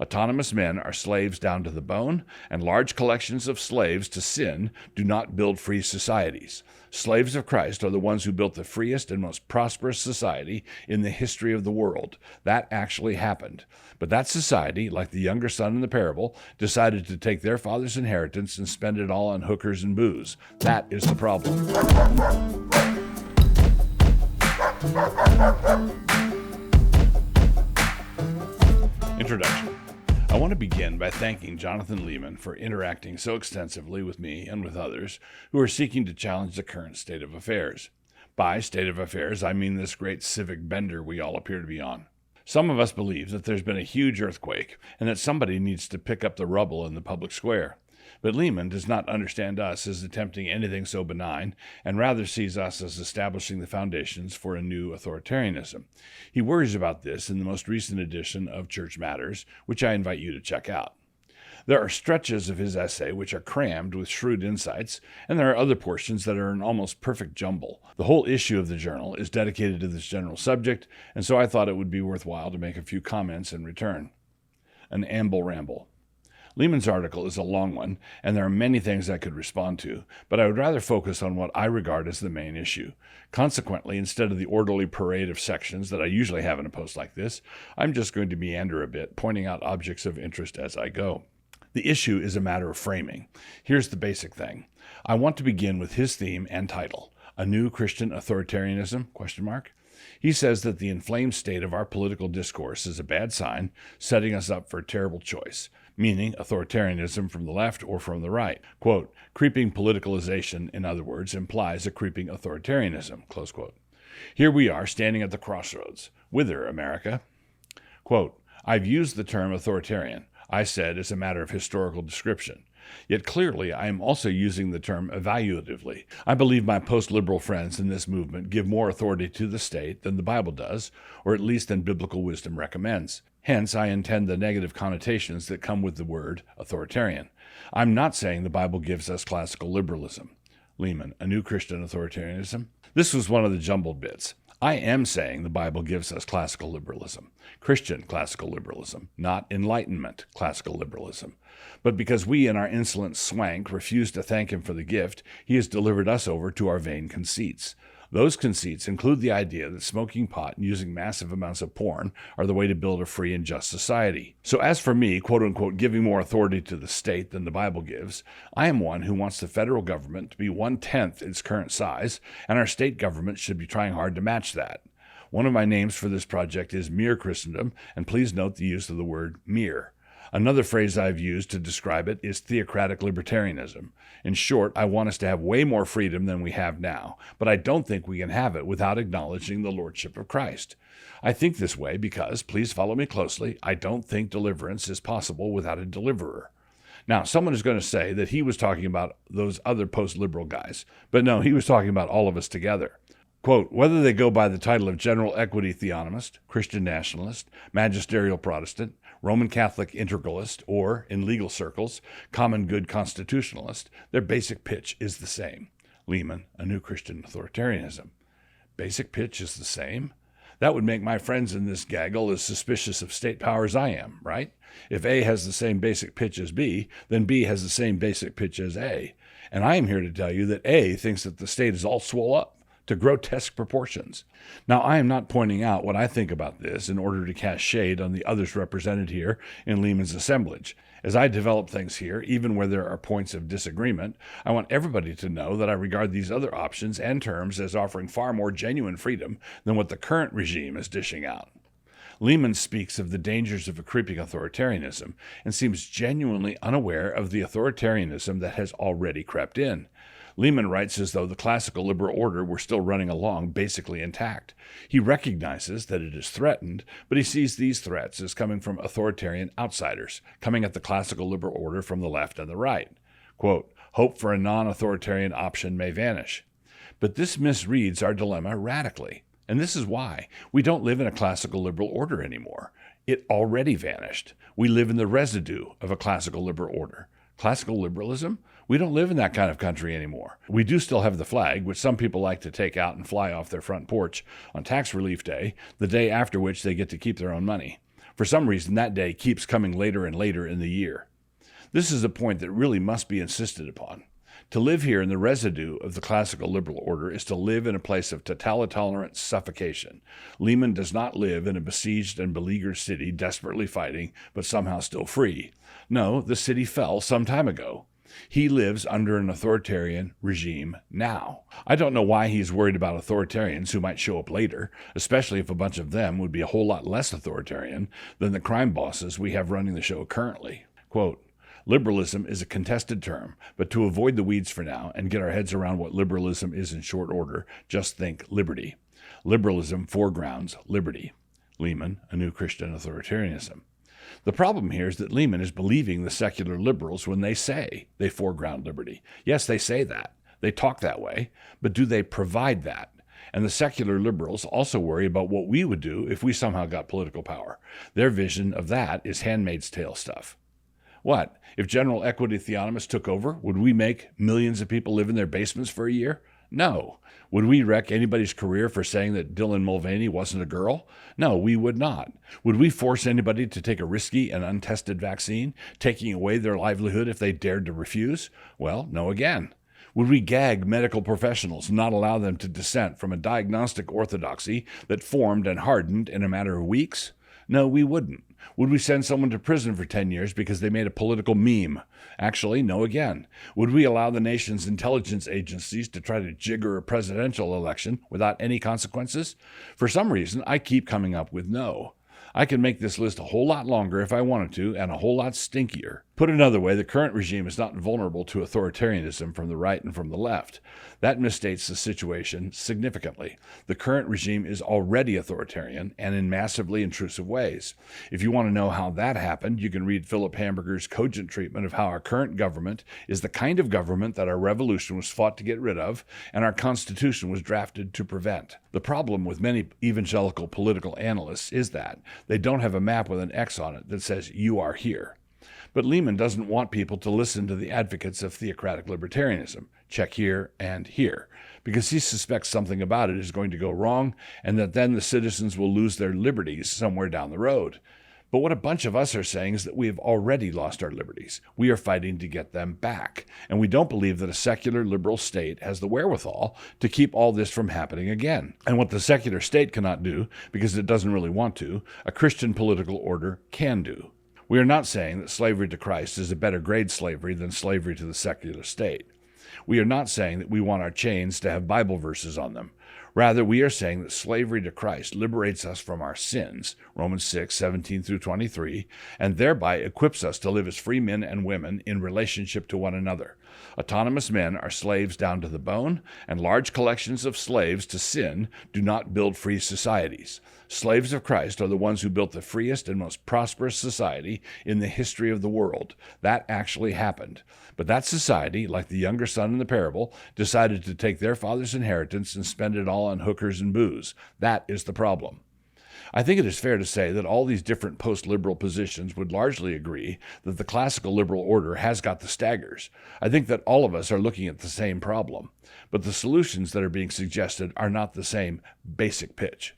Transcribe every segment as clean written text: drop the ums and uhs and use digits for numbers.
Autonomous men are slaves down to the bone, and large collections of slaves to sin do not build free societies. Slaves of Christ are the ones who built the freest and most prosperous society in the history of the world. That actually happened. But that society, like the younger son in the parable, decided to take their father's inheritance and spend it all on hookers and booze. That is the problem. Introduction. I want to begin by thanking Jonathan Leeman for interacting so extensively with me and with others who are seeking to challenge the current state of affairs. By state of affairs, I mean this great civic bender we all appear to be on. Some of us believe that there's been a huge earthquake and that somebody needs to pick up the rubble in the public square. But Lehmann does not understand us as attempting anything so benign, and rather sees us as establishing the foundations for a new authoritarianism. He worries about this in the most recent edition of Church Matters, which I invite you to check out. There are stretches of his essay which are crammed with shrewd insights, and there are other portions that are an almost perfect jumble. The whole issue of the journal is dedicated to this general subject, and so I thought it would be worthwhile to make a few comments in return. An amble-ramble. Lehmann's article is a long one, and there are many things I could respond to, but I would rather focus on what I regard as the main issue. Consequently, instead of the orderly parade of sections that I usually have in a post like this, I'm just going to meander a bit, pointing out objects of interest as I go. The issue is a matter of framing. Here's the basic thing. I want to begin with his theme and title, A New Christian Authoritarianism? He says that the inflamed state of our political discourse is a bad sign, setting us up for a terrible choice, meaning authoritarianism from the left or from the right. Quote, creeping politicalization, in other words, implies a creeping authoritarianism, close quote. Here we are standing at the crossroads. Whither, America? Quote, I've used the term authoritarian, I said, as a matter of historical description. Yet clearly, I am also using the term evaluatively. I believe my post-liberal friends in this movement give more authority to the state than the Bible does, or at least than biblical wisdom recommends. Hence, I intend the negative connotations that come with the word authoritarian. I'm not saying the Bible gives us classical liberalism. Lehmann, A New Christian Authoritarianism. This was one of the jumbled bits. I am saying the Bible gives us classical liberalism, Christian classical liberalism, not Enlightenment classical liberalism. But because we in our insolent swank refuse to thank him for the gift, he has delivered us over to our vain conceits. Those conceits include the idea that smoking pot and using massive amounts of porn are the way to build a free and just society. So as for me, quote-unquote, giving more authority to the state than the Bible gives, I am one who wants the federal government to be 1/10 its current size, and our state government should be trying hard to match that. One of my names for this project is Mere Christendom, and please note the use of the word mere. Another phrase I've used to describe it is theocratic libertarianism. In short, I want us to have way more freedom than we have now, but I don't think we can have it without acknowledging the lordship of Christ. I think this way because, please follow me closely, I don't think deliverance is possible without a deliverer. Now, someone is going to say that he was talking about those other post-liberal guys, but no, he was talking about all of us together. Quote, whether they go by the title of general equity theonomist, Christian nationalist, magisterial Protestant, Roman Catholic integralist, or, in legal circles, common good constitutionalist, their basic pitch is the same. Lehmann, A New Christian Authoritarianism. Basic pitch is the same? That would make my friends in this gaggle as suspicious of state power as I am, right? If A has the same basic pitch as B, then B has the same basic pitch as A. And I am here to tell you that A thinks that the state is all swole up to grotesque proportions. Now, I am not pointing out what I think about this in order to cast shade on the others represented here in Lehmann's assemblage. As I develop things here, even where there are points of disagreement, I want everybody to know that I regard these other options and terms as offering far more genuine freedom than what the current regime is dishing out. Lehmann speaks of the dangers of a creeping authoritarianism and seems genuinely unaware of the authoritarianism that has already crept in. Lehmann writes as though the classical liberal order were still running along basically intact. He recognizes that it is threatened, but he sees these threats as coming from authoritarian outsiders, coming at the classical liberal order from the left and the right. Quote, hope for a non-authoritarian option may vanish. But this misreads our dilemma radically. And this is why. We don't live in a classical liberal order anymore. It already vanished. We live in the residue of a classical liberal order. Classical liberalism? We don't live in that kind of country anymore. We do still have the flag, which some people like to take out and fly off their front porch on tax relief day, the day after which they get to keep their own money. For some reason, that day keeps coming later and later in the year. This is a point that really must be insisted upon. To live here in the residue of the classical liberal order is to live in a place of totalitarian suffocation. Lehmann does not live in a besieged and beleaguered city desperately fighting, but somehow still free. No, the city fell some time ago. He lives under an authoritarian regime now. I don't know why he's worried about authoritarians who might show up later, especially if a bunch of them would be a whole lot less authoritarian than the crime bosses we have running the show currently. Quote, liberalism is a contested term, but to avoid the weeds for now and get our heads around what liberalism is in short order, just think liberty. Liberalism foregrounds liberty. Lehmann, A New Christian Authoritarianism. The problem here is that Lehmann is believing the secular liberals when they say they foreground liberty. Yes, they say that. They talk that way, but do they provide that? And the secular liberals also worry about what we would do if we somehow got political power. Their vision of that is Handmaid's Tale stuff. What? If general equity theonomists took over, would we make millions of people live in their basements for a year? No. Would we wreck anybody's career for saying that Dylan Mulvaney wasn't a girl? No, we would not. Would we force anybody to take a risky and untested vaccine, taking away their livelihood if they dared to refuse? Well, no again. Would we gag medical professionals and not allow them to dissent from a diagnostic orthodoxy that formed and hardened in a matter of weeks? No, we wouldn't. Would we send someone to prison for 10 years because they made a political meme? Actually, no again. Would we allow the nation's intelligence agencies to try to jigger a presidential election without any consequences? For some reason, I keep coming up with no. I can make this list a whole lot longer if I wanted to, and a whole lot stinkier. Put another way, the current regime is not vulnerable to authoritarianism from the right and from the left. That misstates the situation significantly. The current regime is already authoritarian and in massively intrusive ways. If you want to know how that happened, you can read Philip Hamburger's cogent treatment of how our current government is the kind of government that our revolution was fought to get rid of and our Constitution was drafted to prevent. The problem with many evangelical political analysts is that they don't have a map with an X on it that says, you are here. But Lehmann doesn't want people to listen to the advocates of theocratic libertarianism, check here and here, because he suspects something about it is going to go wrong and that then the citizens will lose their liberties somewhere down the road. But what a bunch of us are saying is that we have already lost our liberties. We are fighting to get them back. And we don't believe that a secular liberal state has the wherewithal to keep all this from happening again. And what the secular state cannot do, because it doesn't really want to, a Christian political order can do. We are not saying that slavery to Christ is a better grade slavery than slavery to the secular state. We are not saying that we want our chains to have Bible verses on them. Rather, we are saying that slavery to Christ liberates us from our sins, Romans 6:17-23, and thereby equips us to live as free men and women in relationship to one another. Autonomous men are slaves down to the bone, and large collections of slaves to sin do not build free societies. Slaves of Christ are the ones who built the freest and most prosperous society in the history of the world. That actually happened. But that society, like the younger son in the parable, decided to take their father's inheritance and spend it all on hookers and booze. That is the problem. I think it is fair to say that all these different post-liberal positions would largely agree that the classical liberal order has got the staggers. I think that all of us are looking at the same problem, but the solutions that are being suggested are not the same basic pitch.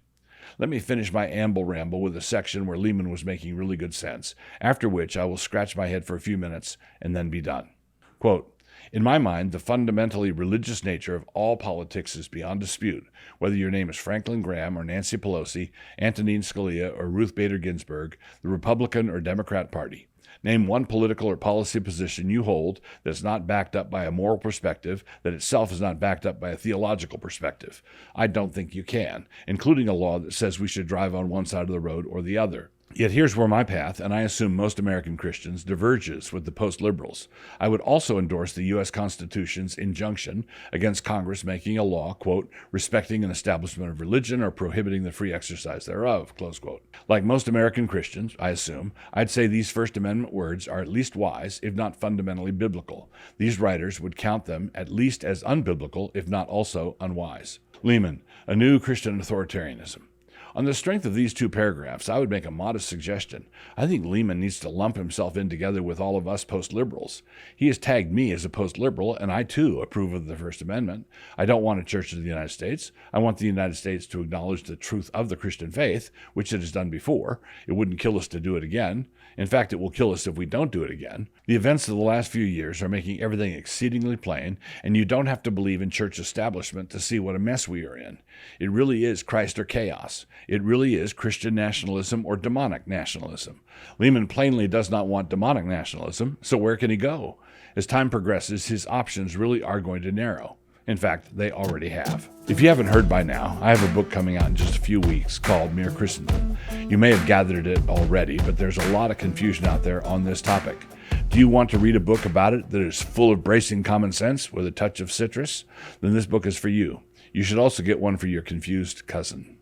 Let me finish my amble-ramble with a section where Lehmann was making really good sense, after which I will scratch my head for a few minutes and then be done. Quote, in my mind, the fundamentally religious nature of all politics is beyond dispute, whether your name is Franklin Graham or Nancy Pelosi, Antonin Scalia or Ruth Bader Ginsburg, the Republican or Democrat Party. Name one political or policy position you hold that's not backed up by a moral perspective, that itself is not backed up by a theological perspective. I don't think you can, including a law that says we should drive on one side of the road or the other. Yet here's where my path, and I assume most American Christians, diverges with the post-liberals. I would also endorse the U.S. Constitution's injunction against Congress making a law, quote, respecting an establishment of religion or prohibiting the free exercise thereof, close quote. Like most American Christians, I assume, I'd say these First Amendment words are at least wise, if not fundamentally biblical. These writers would count them at least as unbiblical, if not also unwise. Lehmann, A New Christian Authoritarianism. On the strength of these 2 paragraphs, I would make a modest suggestion. I think Lehmann needs to lump himself in together with all of us post-liberals. He has tagged me as a post-liberal, and I too approve of the First Amendment. I don't want a church of the United States. I want the United States to acknowledge the truth of the Christian faith, which it has done before. It wouldn't kill us to do it again. In fact, it will kill us if we don't do it again. The events of the last few years are making everything exceedingly plain, and you don't have to believe in church establishment to see what a mess we are in. It really is Christ or chaos. It really is Christian nationalism or demonic nationalism. Lehmann plainly does not want demonic nationalism, so where can he go? As time progresses, his options really are going to narrow. In fact, they already have. If you haven't heard by now, I have a book coming out in just a few weeks called Mere Christendom. You may have gathered it already, but there's a lot of confusion out there on this topic. Do you want to read a book about it that is full of bracing common sense with a touch of citrus? Then this book is for you. You should also get one for your confused cousin.